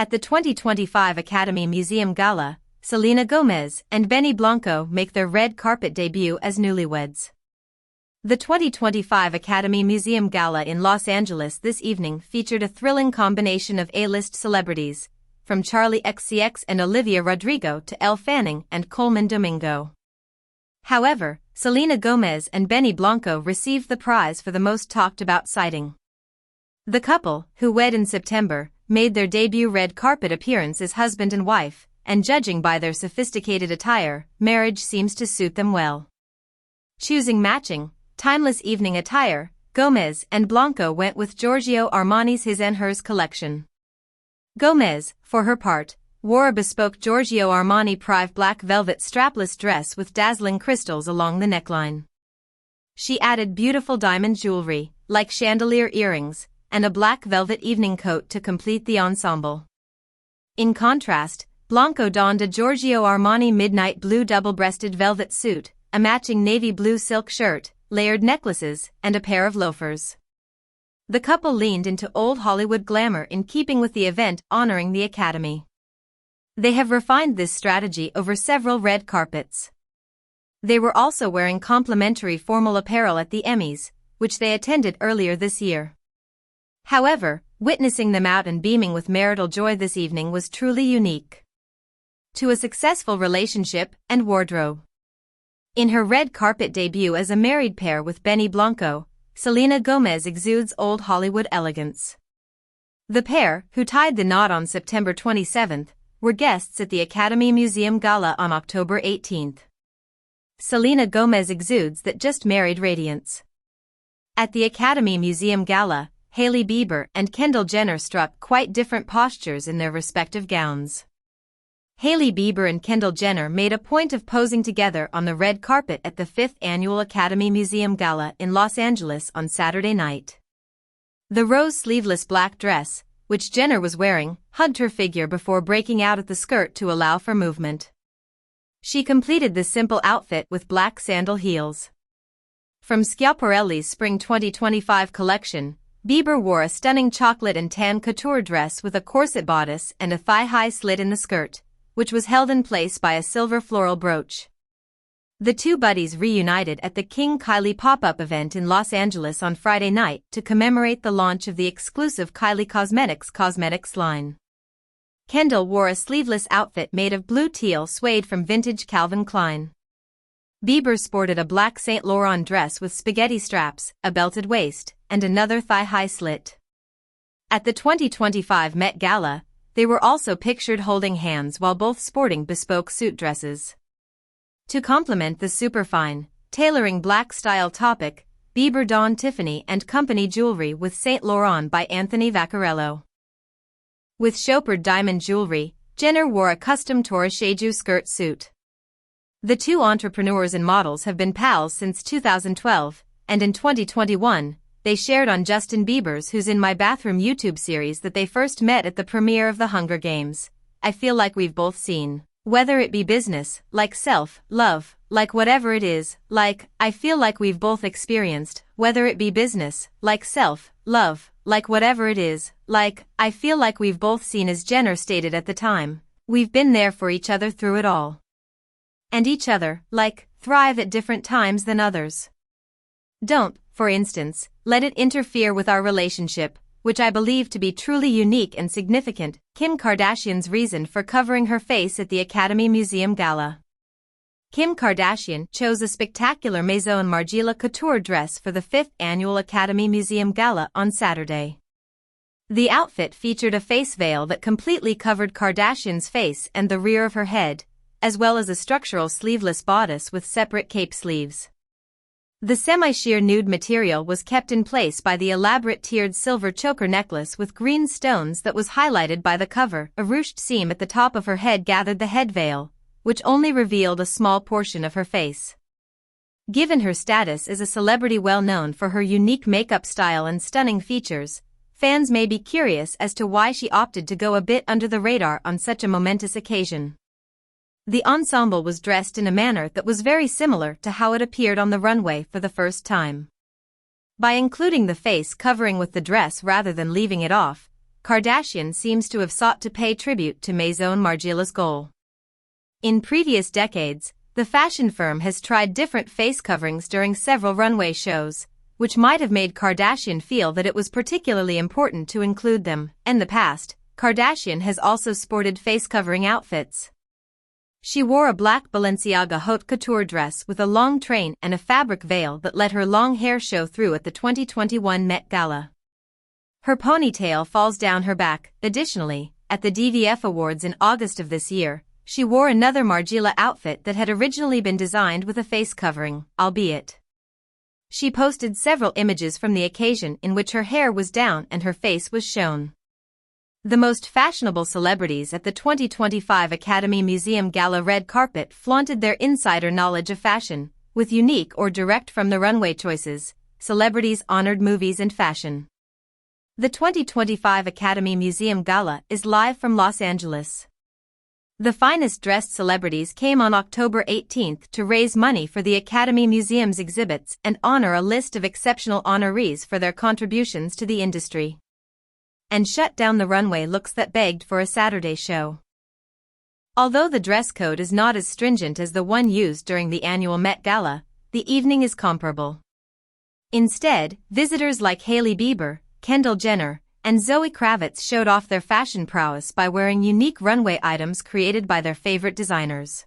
At the 2025 Academy Museum Gala, Selena Gomez and Blanco make their red carpet debut as newlyweds. The 2025 Academy Museum Gala in Los Angeles this evening featured a thrilling combination of A-list celebrities, from Charli XCX and Olivia Rodrigo to Elle Fanning and Coleman Domingo. However, Selena Gomez and Blanco received the prize for the most talked-about sighting. The couple, who wed in September, made their debut red carpet appearance as husband and wife, and judging by their sophisticated attire, marriage seems to suit them well. Choosing matching, timeless evening attire, Gomez and Blanco went with Giorgio Armani's His and Hers collection. Gomez, for her part, wore a bespoke Giorgio Armani Prive black velvet strapless dress with dazzling crystals along the neckline. She added beautiful diamond jewelry, like chandelier earrings, and a black velvet evening coat to complete the ensemble. In contrast, Blanco donned a Giorgio Armani midnight blue double-breasted velvet suit, a matching navy blue silk shirt, layered necklaces, and a pair of loafers. The couple leaned into old Hollywood glamour in keeping with the event honoring the Academy. They have refined this strategy over several red carpets. They were also wearing complimentary formal apparel at the Emmys, which they attended earlier this year. However, witnessing them out and beaming with marital joy this evening was truly unique to a successful relationship and wardrobe. In her red carpet debut as a married pair with Blanco, Selena Gomez exudes old Hollywood elegance. The pair, who tied the knot on September 27, were guests at the Academy Museum Gala on October 18. Selena Gomez exudes that just married radiance. At the Academy Museum Gala, Hailey Bieber and Kendall Jenner struck quite different postures in their respective gowns. Hailey Bieber and Kendall Jenner made a point of posing together on the red carpet at the 5th Annual Academy Museum Gala in Los Angeles on Saturday night. The rose sleeveless black dress, which Jenner was wearing, hugged her figure before breaking out at the skirt to allow for movement. She completed the simple outfit with black sandal heels. From Schiaparelli's Spring 2025 collection, Bieber wore a stunning chocolate and tan couture dress with a corset bodice and a thigh-high slit in the skirt, which was held in place by a silver floral brooch. The two buddies reunited at the King Kylie pop-up event in Los Angeles on Friday night to commemorate the launch of the exclusive Kylie Cosmetics line. Kendall wore a sleeveless outfit made of blue teal suede from vintage Calvin Klein. Bieber sported a black Saint Laurent dress with spaghetti straps, a belted waist, and another thigh-high slit. At the 2025 Met Gala, they were also pictured holding hands while both sporting bespoke suit dresses. To complement the superfine, tailoring black-style topic, Bieber donned Tiffany & Company jewelry with Saint Laurent by Anthony Vaccarello. With choppered diamond jewelry, Jenner wore a custom Torre-Shaju skirt suit. The two entrepreneurs and models have been pals since 2012, and in 2021, they shared on Justin Bieber's Who's in My Bathroom YouTube series that they first met at the premiere of The Hunger Games. I feel like we've both seen, whether it be business, like self-love, like whatever it is, like, I feel like we've both experienced, whether it be business, like self-love, like whatever it is, like, I feel like we've both seen, as Jenner stated at the time. We've been there for each other through it all. And each other, like, thrive at different times than others. Don't, for instance, let it interfere with our relationship, which I believe to be truly unique and significant. Kim Kardashian's reason for covering her face at the Academy Museum Gala. Kim Kardashian chose a spectacular Maison Margiela couture dress for the 5th Annual Academy Museum Gala on Saturday. The outfit featured a face veil that completely covered Kardashian's face and the rear of her head, as well as a structural sleeveless bodice with separate cape sleeves. The semi-sheer nude material was kept in place by the elaborate tiered silver choker necklace with green stones that was highlighted by the cover. A ruched seam at the top of her head gathered the head veil, which only revealed a small portion of her face. Given her status as a celebrity well known for her unique makeup style and stunning features, fans may be curious as to why she opted to go a bit under the radar on such a momentous occasion. The ensemble was dressed in a manner that was very similar to how it appeared on the runway for the first time. By including the face covering with the dress rather than leaving it off, Kardashian seems to have sought to pay tribute to Maison Margiela's goal. In previous decades, the fashion firm has tried different face coverings during several runway shows, which might have made Kardashian feel that it was particularly important to include them. In the past, Kardashian has also sported face-covering outfits. She wore a black Balenciaga haute couture dress with a long train and a fabric veil that let her long hair show through at the 2021 Met Gala. Her ponytail falls down her back. Additionally, at the DVF Awards in August of this year, she wore another Margiela outfit that had originally been designed with a face covering, albeit. She posted several images from the occasion in which her hair was down and her face was shown. The most fashionable celebrities at the 2025 Academy Museum Gala red carpet flaunted their insider knowledge of fashion, with unique or direct from the runway choices. Celebrities honored movies and fashion. The 2025 Academy Museum Gala is live from Los Angeles. The finest dressed celebrities came on October 18 to raise money for the Academy Museum's exhibits and honor a list of exceptional honorees for their contributions to the industry. And shut down the runway looks that begged for a Saturday show. Although the dress code is not as stringent as the one used during the annual Met Gala, the evening is comparable. Instead, visitors like Hailey Bieber, Kendall Jenner, and Zoe Kravitz showed off their fashion prowess by wearing unique runway items created by their favorite designers.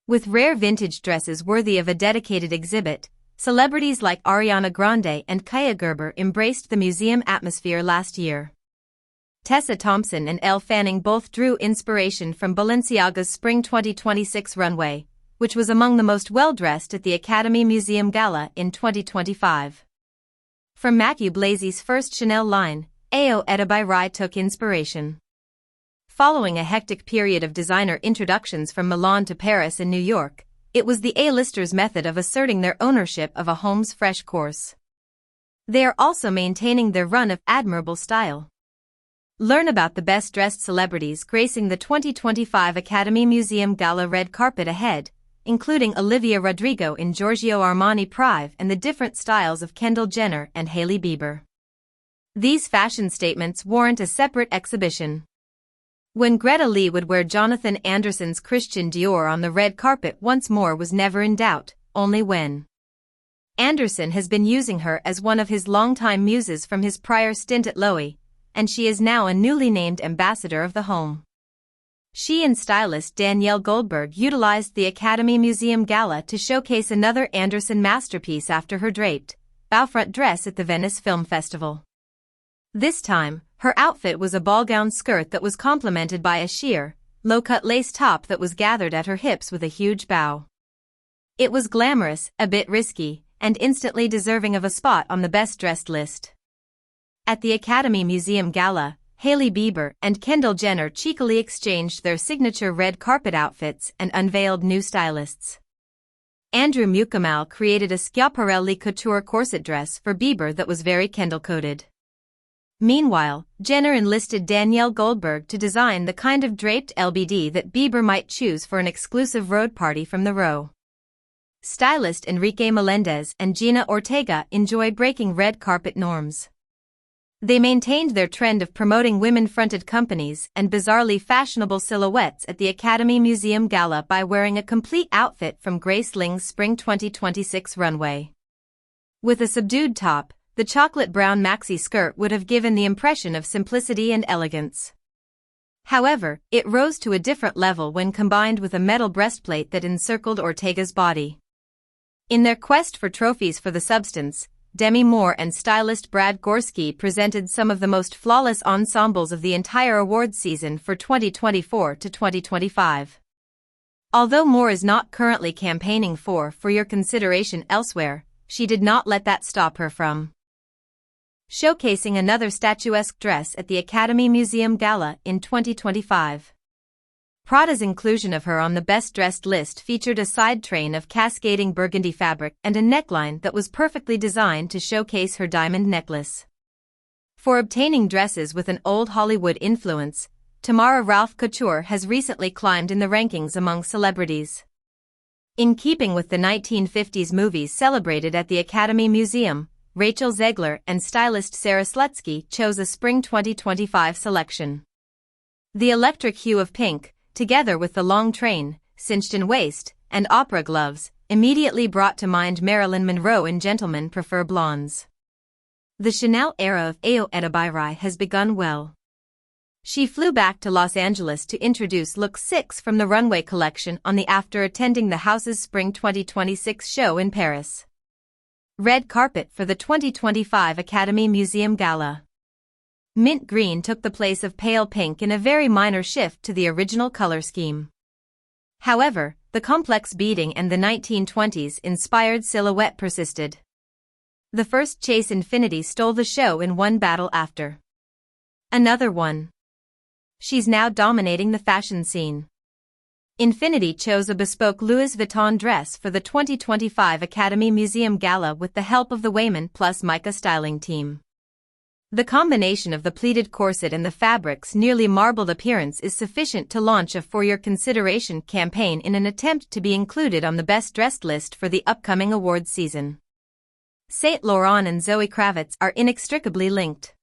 With rare vintage dresses worthy of a dedicated exhibit, celebrities like Ariana Grande and Kaya Gerber embraced the museum atmosphere last year. Tessa Thompson and Elle Fanning both drew inspiration from Balenciaga's Spring 2026 runway, which was among the most well-dressed at the Academy Museum Gala in 2025. From Matthew Blazy's first Chanel line, Ao Edabai Rai took inspiration. Following a hectic period of designer introductions from Milan to Paris and New York, it was the A-listers' method of asserting their ownership of a home's fresh course. They are also maintaining their run of admirable style. Learn about the best-dressed celebrities gracing the 2025 Academy Museum Gala red carpet ahead, including Olivia Rodrigo in Giorgio Armani Prive and the different styles of Kendall Jenner and Hailey Bieber. These fashion statements warrant a separate exhibition. When Greta Lee would wear Jonathan Anderson's Christian Dior on the red carpet once more was never in doubt, only when. Anderson has been using her as one of his longtime muses from his prior stint at Loewe, and she is now a newly named ambassador of the home. She and stylist Danielle Goldberg utilized the Academy Museum Gala to showcase another Anderson masterpiece after her draped, bow-front dress at the Venice Film Festival. This time, her outfit was a ball-gown skirt that was complemented by a sheer, low-cut lace top that was gathered at her hips with a huge bow. It was glamorous, a bit risky, and instantly deserving of a spot on the best-dressed list. At the Academy Museum Gala, Hailey Bieber and Kendall Jenner cheekily exchanged their signature red carpet outfits and unveiled new stylists. Andrew Mukamal created a Schiaparelli couture corset dress for Bieber that was very Kendall-coded. Meanwhile, Jenner enlisted Danielle Goldberg to design the kind of draped LBD that Bieber might choose for an exclusive road party from the Row. Stylist Enrique Melendez and Gina Ortega enjoy breaking red carpet norms. They maintained their trend of promoting women-fronted companies and bizarrely fashionable silhouettes at the Academy Museum Gala by wearing a complete outfit from Grace Ling's Spring 2026 runway. With a subdued top, the chocolate brown maxi skirt would have given the impression of simplicity and elegance. However, it rose to a different level when combined with a metal breastplate that encircled Ortega's body. In their quest for trophies for the substance, Demi Moore and stylist Brad Gorski presented some of the most flawless ensembles of the entire awards season for 2024 to 2025. Although Moore is not currently campaigning for your consideration elsewhere, she did not let that stop her from showcasing another statuesque dress at the Academy Museum Gala in 2025. Prada's inclusion of her on the best-dressed list featured a side train of cascading burgundy fabric and a neckline that was perfectly designed to showcase her diamond necklace. For obtaining dresses with an old Hollywood influence, Tamara Ralph Couture has recently climbed in the rankings among celebrities. In keeping with the 1950s movies celebrated at the Academy Museum, Rachel Zegler and stylist Sarah Slutsky chose a spring 2025 selection. The electric hue of pink, together with the long train, cinched-in waist, and opera gloves, immediately brought to mind Marilyn Monroe in Gentlemen Prefer Blondes. The Chanel era of Ayo Edebiri has begun well. She flew back to Los Angeles to introduce Look 6 from the runway collection on the after attending the house's Spring 2026 show in Paris. Red carpet for the 2025 Academy Museum Gala. Mint green took the place of pale pink in a very minor shift to the original color scheme. However, the complex beading and the 1920s-inspired silhouette persisted. The first Chase Infinity stole the show in one battle after another one. She's now dominating the fashion scene. Infinity chose a bespoke Louis Vuitton dress for the 2025 Academy Museum Gala with the help of the Wayman plus Mica styling team. The combination of the pleated corset and the fabric's nearly marbled appearance is sufficient to launch a For Your Consideration campaign in an attempt to be included on the best dressed list for the upcoming awards season. Saint Laurent and Zoe Kravitz are inextricably linked.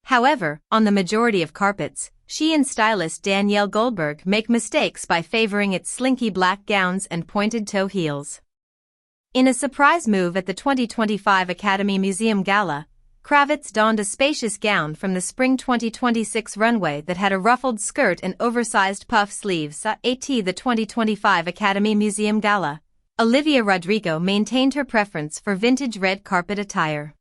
However, on the majority of carpets, she and stylist Danielle Goldberg make mistakes by favoring its slinky black gowns and pointed toe heels. In a surprise move at the 2025 Academy Museum Gala, Kravitz donned a spacious gown from the Spring 2026 runway that had a ruffled skirt and oversized puff sleeves. At the 2025 Academy Museum Gala, Olivia Rodrigo maintained her preference for vintage red carpet attire.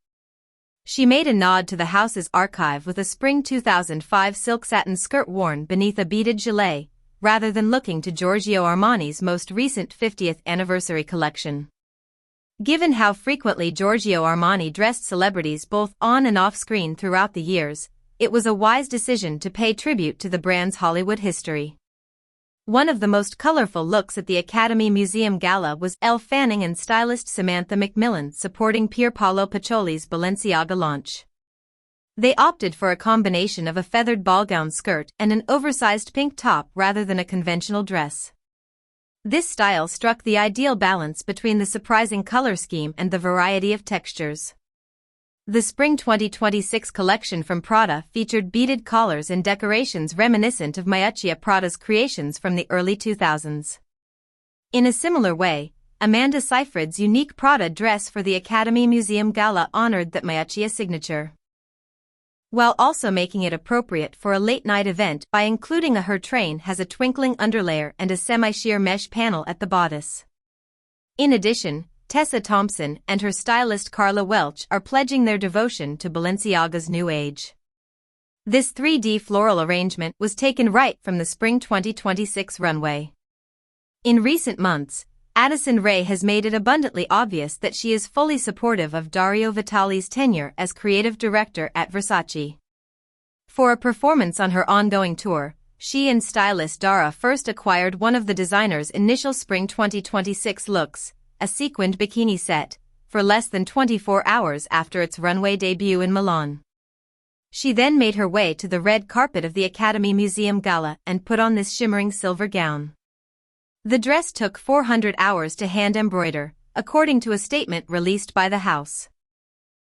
She made a nod to the house's archive with a spring 2005 silk satin skirt worn beneath a beaded gilet, rather than looking to Giorgio Armani's most recent 50th anniversary collection. Given how frequently Giorgio Armani dressed celebrities both on and off screen throughout the years, it was a wise decision to pay tribute to the brand's Hollywood history. One of the most colorful looks at the Academy Museum Gala was Elle Fanning and stylist Samantha McMillan supporting Pier Paolo Pacioli's Balenciaga launch. They opted for a combination of a feathered ballgown skirt and an oversized pink top rather than a conventional dress. This style struck the ideal balance between the surprising color scheme and the variety of textures. The Spring 2026 collection from Prada featured beaded collars and decorations reminiscent of Miuccia Prada's creations from the early 2000s. In a similar way, Amanda Seyfried's unique Prada dress for the Academy Museum Gala honored that Miuccia signature, while also making it appropriate for a late-night event by including a her train has a twinkling underlayer and a semi-sheer mesh panel at the bodice. In addition, Tessa Thompson and her stylist Carla Welch are pledging their devotion to Balenciaga's new age. This 3D floral arrangement was taken right from the Spring 2026 runway. In recent months, Addison Rae has made it abundantly obvious that she is fully supportive of Dario Vitale's tenure as creative director at Versace. For a performance on her ongoing tour, she and stylist Dara first acquired one of the designer's initial Spring 2026 looks, a sequined bikini set, for less than 24 hours after its runway debut in Milan. She then made her way to the red carpet of the Academy Museum Gala and put on this shimmering silver gown. The dress took 400 hours to hand embroider, according to a statement released by the house.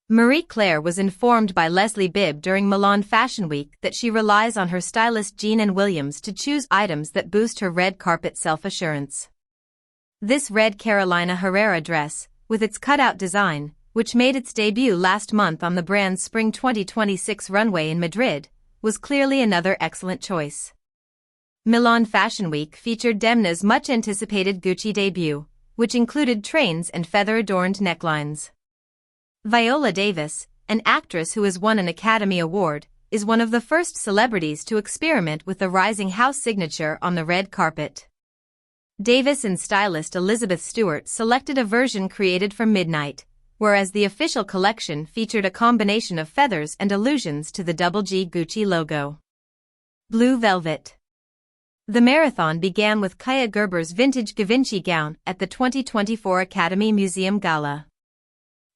Marie Claire was informed by Leslie Bibb during Milan Fashion Week that she relies on her stylist Jean N. Williams to choose items that boost her red carpet self-assurance. This red Carolina Herrera dress, with its cutout design, which made its debut last month on the brand's Spring 2026 runway in Madrid, was clearly another excellent choice. Milan Fashion Week featured Demna's much-anticipated Gucci debut, which included trains and feather-adorned necklines. Viola Davis, an actress who has won an Academy Award, is one of the first celebrities to experiment with the rising house signature on the red carpet. Davis and stylist Elizabeth Stewart selected a version created for Midnight, whereas the official collection featured a combination of feathers and allusions to the Double G Gucci logo. Blue Velvet. The marathon began with Kaia Gerber's vintage Givenchy gown at the 2024 Academy Museum Gala.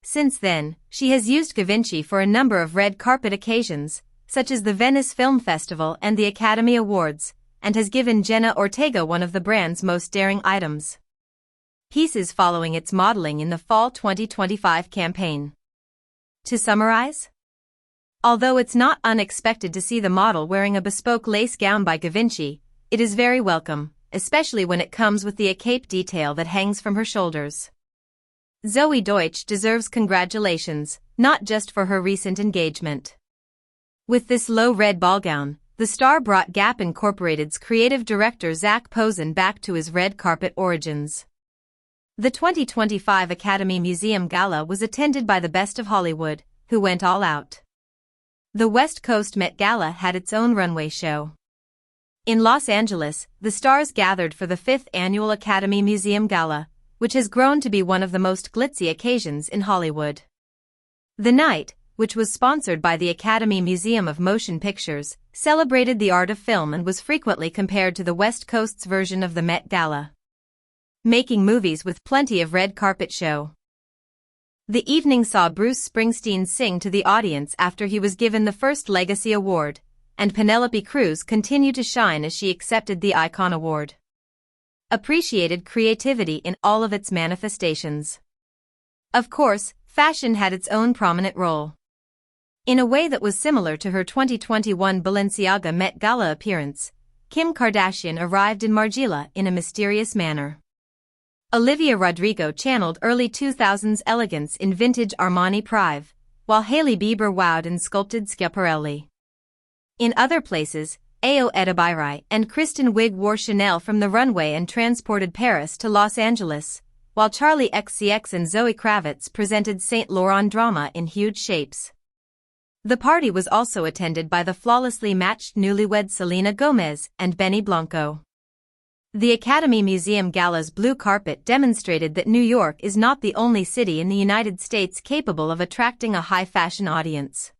Since then, she has used Givenchy for a number of red carpet occasions, such as the Venice Film Festival and the Academy Awards, and has given Jenna Ortega one of the brand's most daring items. Pieces following its modeling in the Fall 2025 campaign. To summarize, although it's not unexpected to see the model wearing a bespoke lace gown by Givenchy, it is very welcome, especially when it comes with the cape detail that hangs from her shoulders. Zoe Deutsch deserves congratulations, not just for her recent engagement. With this low red ball gown, the star brought Gap Incorporated's creative director Zach Posen back to his red carpet origins. The 2025 Academy Museum Gala was attended by the best of Hollywood, who went all out. The West Coast Met Gala had its own runway show. In Los Angeles, the stars gathered for the 5th annual Academy Museum Gala, which has grown to be one of the most glitzy occasions in Hollywood. The night, which was sponsored by the Academy Museum of Motion Pictures, celebrated the art of film and was frequently compared to the West Coast's version of the Met Gala. Making movies with plenty of red carpet show. The evening saw Bruce Springsteen sing to the audience after he was given the first Legacy Award, and Penelope Cruz continued to shine as she accepted the Icon Award. Appreciated creativity in all of its manifestations. Of course, fashion had its own prominent role. In a way that was similar to her 2021 Balenciaga Met Gala appearance, Kim Kardashian arrived in Margiela in a mysterious manner. Olivia Rodrigo channeled early 2000s elegance in vintage Armani Prive, while Hailey Bieber wowed in sculpted Schiaparelli. In other places, Ayo Edebiri and Kristen Wiig wore Chanel from the runway and transported Paris to Los Angeles, while Charli XCX and Zoe Kravitz presented Saint Laurent drama in huge shapes. The party was also attended by the flawlessly matched newlyweds Selena Gomez and Benny Blanco. The Academy Museum Gala's blue carpet demonstrated that New York is not the only city in the United States capable of attracting a high-fashion audience.